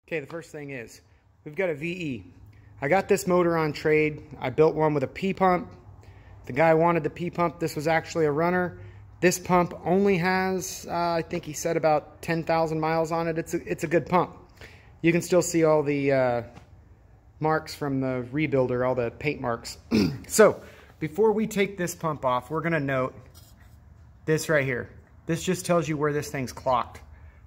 Okay, the first thing is, we've got a VE. I got this motor on trade. I built one with a P-pump. The guy wanted the P-pump. This was actually a runner. This pump only has, I think he said about 10,000 miles on it. It's a good pump. You can still see all the marks from the rebuilder, all the paint marks. So, before we take this pump off, we're gonna note this right here. This just tells you where this thing's clocked,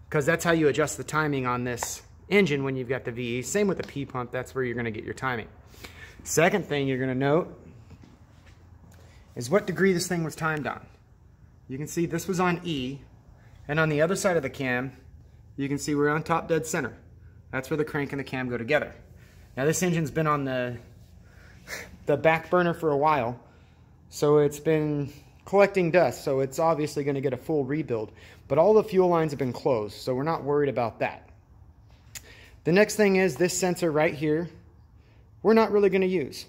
because that's how you adjust the timing on this engine when you've got the VE. Same with the P-pump, that's where you're gonna get your timing. Second thing you're gonna note is what degree this thing was timed on. You can see this was on E, and on the other side of the cam, you can see we're on top dead center. That's where the crank and the cam go together. Now this engine's been on the back burner for a while, so it's been collecting dust, so it's obviously going to get a full rebuild. But all the fuel lines have been closed, so we're not worried about that. The next thing is this sensor right here, we're not really going to use.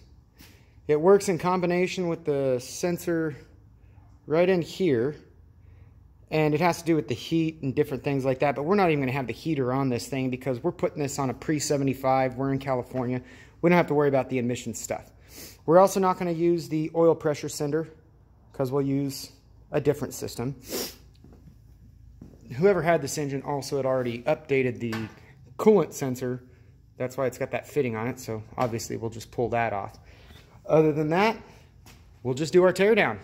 It works in combination with the sensor right in here, and it has to do with the heat and different things like that, but we're not even going to have the heater on this thing because we're putting this on a pre-75. We're in California. We don't have to worry about the emissions stuff. We're also not going to use the oil pressure sender because we'll use a different system. Whoever had this engine also had already updated the coolant sensor. That's why it's got that fitting on it, so obviously we'll just pull that off. Other than that, we'll just do our teardown.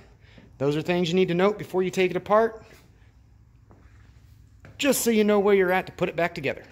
Those are things you need to note before you take it apart, just so you know where you're at to put it back together.